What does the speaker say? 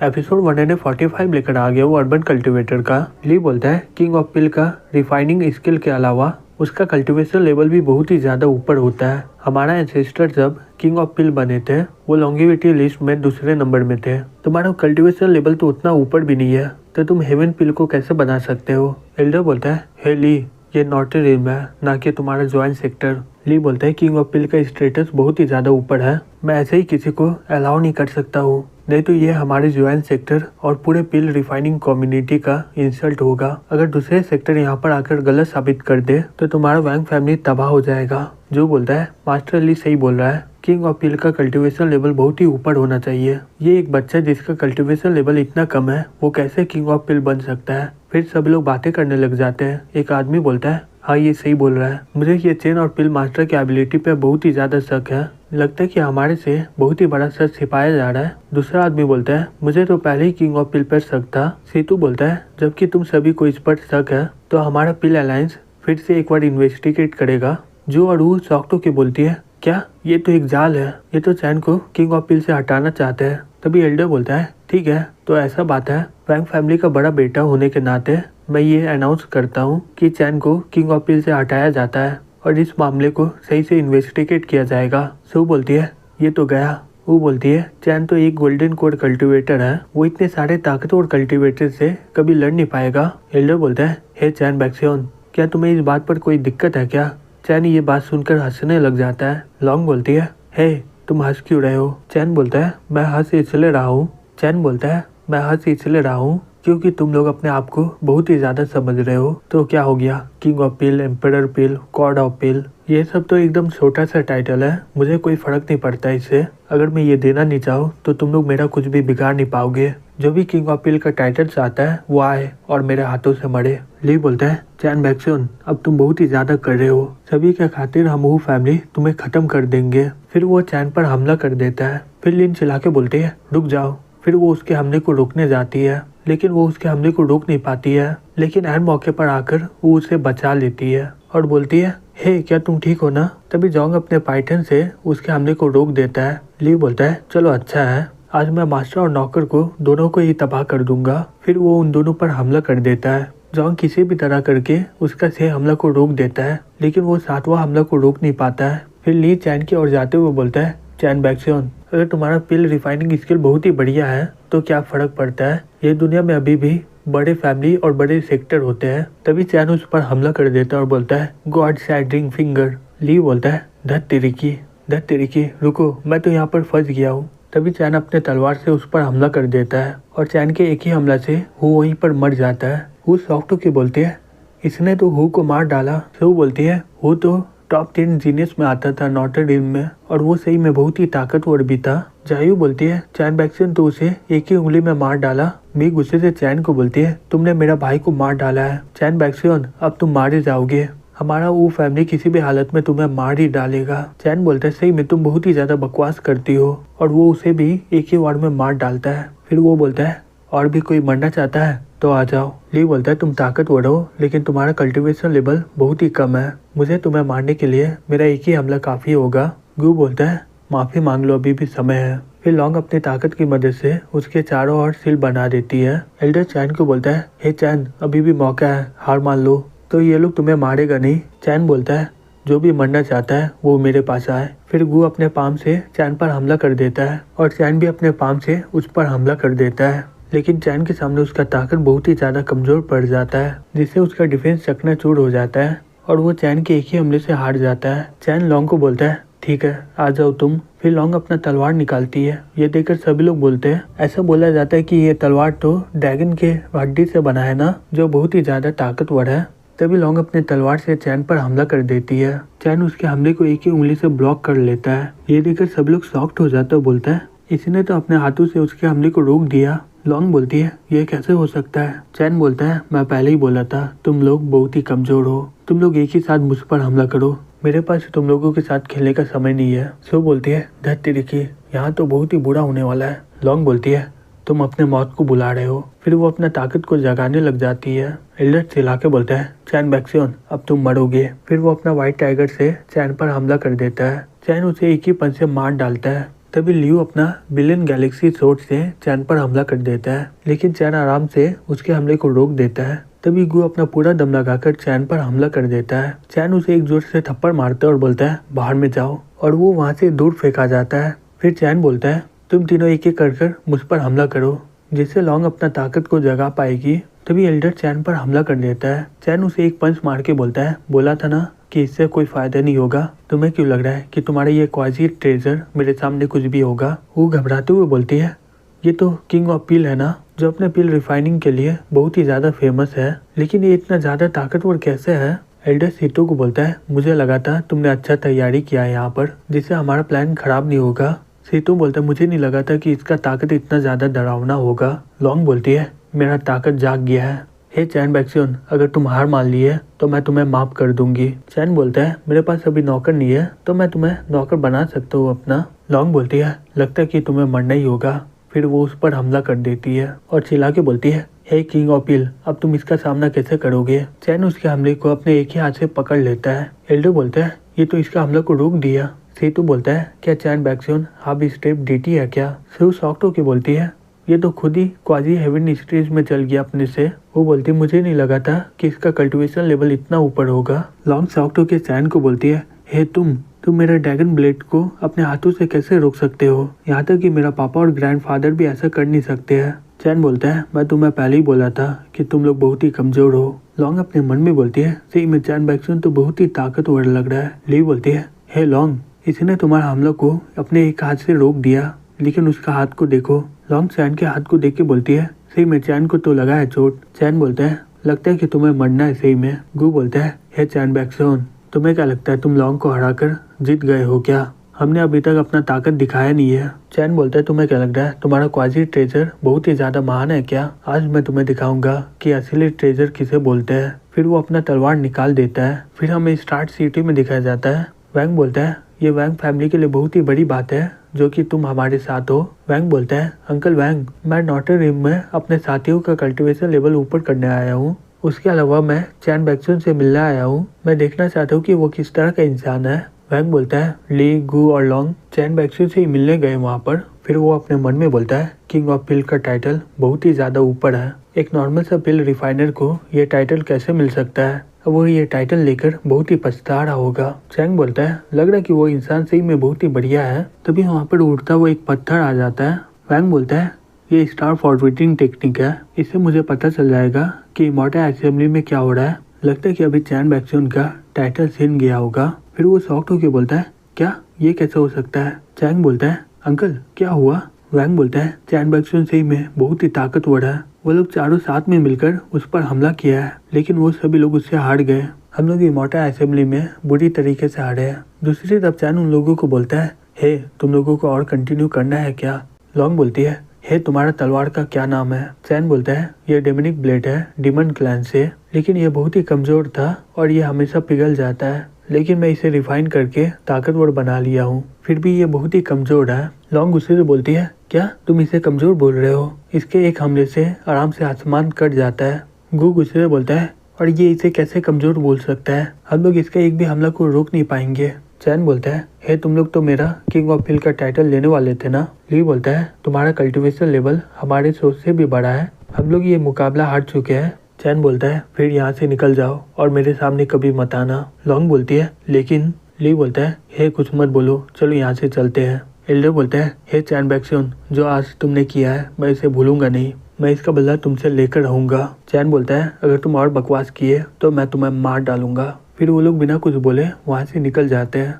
Episode 145 लेकर आ गया वो अर्बन कल्टीवेटर का। ली बोलता है किंग ऑफ पिल का रिफाइनिंग स्किल के अलावा उसका कल्टीवेशन लेवल भी बहुत ही ज्यादा ऊपर होता है। हमारा एंसेस्टर जब किंग ऑफ पिल बने थे वो लॉन्गेविटी लिस्ट में दूसरे नंबर में थे। तुम्हारा कल्टीवेशन लेवल तो उतना ऊपर भी नहीं है, तो तुम हेवन पिल को कैसे बना सकते हो? एल्डर बोलता है हे ली, ये नॉर्टन रिम है, ना कि तुम्हारा ज्वाइन सेक्टर। ली बोलता है किंग ऑफ पिल का स्टेटस बहुत ही ज्यादा ऊपर है, मैं ऐसे ही किसी को अलाउ नहीं कर सकता हूँ, नहीं तो ये हमारे ज्वाइन सेक्टर और पूरे पिल रिफाइनिंग कम्युनिटी का इंसल्ट होगा। अगर दूसरे सेक्टर यहाँ पर आकर गलत साबित कर दे तो तुम्हारा वैंग फैमिली तबाह हो जाएगा। जो बोलता है मास्टर ली सही बोल रहा है, किंग ऑफ पिल का कल्टीवेशन लेवल बहुत ही ऊपर होना चाहिए। ये एक बच्चा जिसका कल्टीवेशन लेवल इतना कम है वो कैसे किंग ऑफ पिल बन सकता है? फिर सब लोग बातें करने लग जाते हैं। एक आदमी बोलता है हाँ ये सही बोल रहा है, मुझे ये चेन और पिल मास्टर की एबिलिटी पे बहुत ही ज्यादा शक है, लगता है कि हमारे से बहुत ही बड़ा सच छिपाया जा रहा है। दूसरा आदमी बोलता है मुझे तो पहले ही किंग ऑफ पिल पर शक था। सीतू बोलता है जबकि तुम सभी को इस पर शक है तो हमारा पिल अलायंस फिर से एक बार इन्वेस्टिगेट करेगा। जो और वो सॉक्टो की बोलती है क्या ये तो एक जाल है, ये तो चैन को किंग ऑफ पिल से हटाना चाहते हैं। तभी एल्डर बोलता है ठीक है तो ऐसा बात है, वैंग फैमिली का बड़ा बेटा होने के नाते मैं ये अनाउंस करता हूँ कि चैन को किंग ऑफ पिल से हटाया जाता है और इस मामले को सही से इन्वेस्टिगेट किया जाएगा। सो बोलती है ये तो गया। वो बोलती है चैन तो एक गोल्डन कोर कल्टीवेटर है, वो इतने सारे ताकतवर कल्टीवेटर से कभी लड़ नहीं पाएगा। एल्डर बोलता है हे चैन बैक्सियन, क्या तुम्हें इस बात पर कोई दिक्कत है क्या? चैन ये बात सुनकर हंसने लग जाता है। लॉन्ग बोलती है हे तुम हंस क्यों रहे हो? चैन बोलता है मैं हंस इसलिए रहा हूँ। चैन बोलता है मैं हंस इसलिए रहा हूँ क्योंकि तुम लोग अपने आप को बहुत ही ज्यादा समझ रहे हो। तो क्या हो गया, king of pill, emperor pill, god of pill, ये सब तो एकदम छोटा सा टाइटल है, मुझे कोई फर्क नहीं पड़ता इससे। अगर मैं ये देना नहीं चाहूँ तो तुम लोग मेरा कुछ भी बिगाड़ नहीं पाओगे। जो भी किंग ऑफ पिल का टाइटल आता है वो आए और मेरे हाथों से मरे। ली बोलता है चैन बैक्सन अब तुम बहुत ही ज्यादा कर रहे हो, सभी के खातिर हम वो फैमिली तुम्हें खत्म कर देंगे। फिर वो चैन पर हमला कर देता है। फिर लिन चिल्ला के बोलती है रुक जाओ। फिर वो उसके हमले को रोकने जाती है लेकिन वो उसके हमले को रोक नहीं पाती है, लेकिन हर मौके पर आकर वो उसे बचा लेती है और बोलती है हे क्या तुम ठीक हो ना? तभी जोंग अपने पाइथन से उसके हमले को रोक देता है। ली बोलता है चलो अच्छा है, आज मैं मास्टर और नौकर को दोनों को ही तबाह कर दूंगा। फिर वो उन दोनों पर हमला कर देता है। जोंग किसी भी तरह करके उसका से हमला को रोक देता है लेकिन वो सातवां हमला को रोक नहीं पाता है। फिर ली चैन की ओर जाते हुए बोलता है चैन बैक्सियन, अगर तुम्हारा पिल रिफाइनिंग स्किल बहुत ही बढ़िया है तो क्या फर्क पड़ता है, ये दुनिया में अभी भी बड़े फैमिली और बड़े सेक्टर होते हैं। तभी चैन उस पर हमला कर देता है और बोलता है गॉड सैडरिंग फिंगर। ली बोलता है धत तेरी की रुको, मैं तो यहाँ पर फंस गया हूँ। तभी चैन अपने तलवार से उस पर हमला कर देता है और चैन के एक ही हमला से वो वहीं पर मर जाता है। वो सॉफ्टो की बोलती है इसने तो हु को मार डाला। वो बोलती है वो तो टॉप 10 जीनियस में आता था नॉटर डेम में और वो सही में बहुत ही ताकतवर भी था। जायू बोलती है चैन बैक्सन तो उसे एक ही उंगली में मार डाला। मी गुस्से से चैन को बोलती है तुमने मेरा भाई को मार डाला है। चैन बैक्सन अब तुम मारे जाओगे, हमारा वो फैमिली किसी भी हालत में तुम्हें मार ही डालेगा। चैन बोलता है सही में तुम बहुत ही ज्यादा बकवास करती हो और वो उसे भी एक ही वार में मार डालता है। फिर वो बोलता है और भी कोई मरना चाहता है तो आ जाओ। ली बोलता है तुम ताकतवर हो लेकिन तुम्हारा कल्टीवेशन लेवल बहुत ही कम है, मुझे तुम्हें मारने के लिए मेरा एक ही हमला काफी होगा। गू बोलता है माफी मांग लो, अभी भी समय है। फिर लॉन्ग अपनी ताकत की मदद से उसके चारों ओर सील बना देती है। एल्डर चैन को बोलता है हे चैन अभी भी मौका है, हार मान लो तो ये लोग तुम्हें मारेगा नहीं। चैन बोलता है जो भी मरना चाहता है वो मेरे पास आए। फिर गू अपने पाम से चैन पर हमला कर देता है और चैन भी अपने पाम से उस पर हमला कर देता है, लेकिन चैन के सामने उसका ताकत बहुत ही ज्यादा कमजोर पड़ जाता है जिससे उसका डिफेंस चकनाचूर हो जाता है और वो चैन के एक ही हमले से हार जाता है। चैन लॉन्ग को बोलता है ठीक है आ जाओ तुम। फिर लॉन्ग अपना तलवार निकालती है। ये देखकर सभी लोग बोलते हैं ऐसा बोला जाता है कि ये तलवार तो ड्रैगन के हड्डी से बना है ना, जो बहुत ही ज्यादा ताकतवर है। तभी लॉन्ग अपने तलवार से चैन पर हमला कर देती है। चैन उसके हमले को एक ही उंगली से ब्लॉक कर लेता है। ये देखकर सभी लोग शॉक्ड हो जाते हैं, बोलता है इसने तो अपने हाथों से उसके हमले को रोक दिया। लॉन्ग बोलती है ये कैसे हो सकता है? चैन बोलता है मैं पहले ही बोला था तुम लोग बहुत ही कमजोर हो, तुम लोग एक ही साथ मुझ पर हमला करो, मेरे पास तुम लोगों के साथ खेलने का समय नहीं है। सो बोलती है धत तेरी की, यहाँ तो बहुत ही बुरा होने वाला है। लॉन्ग बोलती है तुम अपने मौत को बुला रहे हो। फिर वो अपना ताकत को जगाने लग जाती है। एल्डर चिल्ला के बोलता है चैन बैक्सियन अब तुम मरोगे। फिर वो अपना व्हाइट टाइगर से चैन पर हमला कर देता है। चैन उसे एक ही पंच से मार डालता है। तभी लियो अपना बिलियन गैलेक्सी सोर्ड से चैन पर हमला कर देता है, लेकिन चैन आराम से उसके हमले को रोक देता है। तभी गु अपना पूरा दम लगाकर चैन पर हमला कर देता है। चैन उसे एक जोर से थप्पड़ मारता है और बोलता है बाहर में जाओ, और वो वहाँ से दूर फेंका जाता है। फिर चैन बोलता है तुम तीनों एक एक कर मुझ पर हमला करो, जिससे लॉन्ग अपना ताकत को जगा पाएगी। तभी एल्डर चैन पर हमला कर देता है। चैन उसे एक पंच मार के बोलता है बोला था ना कि इससे कोई फायदा नहीं होगा, तुम्हें क्यों लग रहा है कि तुम्हारे ये क्वाजी ट्रेजर मेरे सामने कुछ भी होगा। वो घबराते हुए बोलती है ये तो किंग ऑफ पील है ना, जो अपने पील रिफाइनिंग के लिए बहुत ही ज्यादा फेमस है, लेकिन ये इतना ज्यादा ताकतवर कैसे है। एल्डर सीतो को बोलता है मुझे लगा था तुमने अच्छा तैयारी किया है यहाँ पर, जिससे हमारा प्लान खराब नहीं होगा। सीतो बोलता है मुझे नहीं लगा था कि इसका ताकत इतना ज्यादा डरावना होगा। लॉन्ग बोलती है मेरा ताकत जाग गया है। हे चैन बैक्सियन, अगर तुम हार मान ली है तो मैं तुम्हें माफ कर दूंगी। चैन बोलता है मेरे पास अभी नौकर नहीं है, तो मैं तुम्हें नौकर बना सकता हूँ अपना। लॉन्ग बोलती है लगता है कि तुम्हें मरना ही होगा। फिर वो उस पर हमला कर देती है और चिल्ला के बोलती है हे किंग ऑफ पील, अब तुम इसका सामना कैसे करोगे। चैन उसके हमले को अपने एक ही हाथ से पकड़ लेता है। एल्डर बोलता है ये तो इसका हमला को रोक दिया। सेतु बोलता है क्या चैन बैक्सियन हाफ स्टेप डीटी है क्या। शिव शॉक्ट होके बोलती है ये तो खुद ही क्वाजी हेवन स्टेज में चल गया अपने से। वो बोलती मुझे नहीं लगा था कि इसका कल्टीवेशन लेवल इतना ऊपर होगा। लॉन्ग शॉक्ट होके चैन को बोलती है हे तुम मेरे ड्रैगन ब्लेड को अपने हाथों से कैसे रोक सकते हो, यहाँ तक कि मेरा पापा और ग्रैंडफादर भी ऐसा कर नहीं सकते हैं। चैन बोलता है मैं तुम्हें पहले ही बोला था कि तुम लोग बहुत ही कमजोर हो। लॉन्ग अपने मन में बोलती है सही में चैन बैक्सियन तो बहुत ही ताकतवर लग रहा है। ली बोलती है हे लॉन्ग, इसने तुम्हारा हमला को अपने एक हाथ से रोक दिया, लेकिन उसका हाथ को देखो। लॉन्ग चैन के हाथ को देख के बोलती है सही में चैन को तो लगा है चोट। चैन बोलता है लगता है कि तुम्हें मरना है सही में। गु बोलता है हे चैन बैक्सियन, तुम्हें क्या लगता है तुम लॉन्ग को हराकर जीत गए हो क्या, हमने अभी तक अपना ताकत दिखाया नहीं है। चैन बोलता है तुम्हें क्या लग रहा है तुम्हारा क्वाजी ट्रेजर बहुत ही ज्यादा महान है क्या, आज मैं तुम्हें दिखाऊंगा कि असली ट्रेजर किसे बोलते हैं। फिर वो अपना तलवार निकाल देता है। फिर हमें स्टार्ट सिटी में दिखाया जाता है। वैंग बोलता है ये वैंग फैमिली के लिए बहुत ही बड़ी बात है जो कि तुम हमारे साथ हो। वैंग बोलता है अंकल वैंग, मैं नॉटर रिम में अपने साथियों का कल्टीवेशन लेवल ऊपर करने आया हूँ। उसके अलावा मैं चैन बैक्सियन से मिलने आया हूँ। मैं देखना चाहता हूँ कि वो किस तरह का इंसान है। वैंग बोलता है ली, गु और लॉन्ग चैन बैक्सियन से ही मिलने गए वहाँ पर। फिर वो अपने मन में बोलता है किंग ऑफ पिल का टाइटल बहुत ही ज्यादा ऊपर है, एक नॉर्मल सा पिल रिफाइनर को ये टाइटल कैसे मिल सकता है। अब वो ये टाइटल लेकर बहुत ही पछता रहा होगा। चैंग बोलता है लग रहा है कि वो इंसान सही में बहुत ही बढ़िया है। तभी वहाँ पर उड़ता हुआ एक पत्थर आ जाता है। वैंग बोलता है ये स्टार फॉरवर्डिंग टेक्निक है, इससे मुझे पता चल जाएगा कि इमॉर्टल असेंबली में क्या हो रहा है। लगता है कि अभी चैन बैक्सियन का टाइटल छिन गया होगा। फिर वो शॉक्ट होकर बोलता है क्या ये कैसे हो सकता है। चैंग बोलता है अंकल क्या हुआ। वैंग बोलता है चैन बैक्सियन सही में बहुत ही ताकतवर है, वो लोग चारों साथ में मिलकर उस पर हमला किया है, लेकिन वो सभी लोग उससे हार गए। हम लोग इमॉर्टल असेंबली में बुरी तरीके से हारे हैं। दूसरी तरफ चैन उन लोगों को बोलता है हे तुम लोगों को और कंटिन्यू करना है क्या। लॉन्ग बोलती है हे तुम्हारा तलवार का क्या नाम है। चैन बोलता है ये डेमनिक ब्लेड है डिमन क्लैन से, लेकिन ये बहुत ही कमजोर था और ये हमेशा पिघल जाता है, लेकिन मैं इसे रिफाइन करके ताकतवर बना लिया हूँ, फिर भी ये बहुत ही कमजोर है। लॉन्ग गुस्से से बोलती है क्या तुम इसे कमजोर बोल रहे हो, इसके एक हमले से आराम से आसमान कट जाता है। गु गुस्से से बोलता है और ये इसे कैसे कमजोर बोल सकता है, हम लोग इसका एक भी हमला को रोक नहीं पाएंगे। चैन बोलता है हे तुम लोग तो मेरा किंग ऑफ हिल का टाइटल लेने वाले थे ना। ली बोलता है तुम्हारा कल्टीवेशन लेवल हमारे सोच से भी बड़ा है, हम लोग ये मुकाबला हार चुके हैं। चैन बोलता है फिर यहाँ से निकल जाओ और मेरे सामने कभी मत आना। लॉन्ग बोलती है लेकिन। ली बोलता है हे कुछ मत बोलो, चलो यहाँ से चलते हैं। एल्डर बोलता है हे चैन बैक्सियन, जो आज तुमने किया है मैं इसे भूलूंगा नहीं, मैं इसका बदला तुमसे लेकर रहूंगा। चैन बोलता है अगर तुम और बकवास किए तो मैं तुम्हें मार डालूंगा। फिर वो लोग बिना कुछ बोले वहाँ से निकल जाते हैं।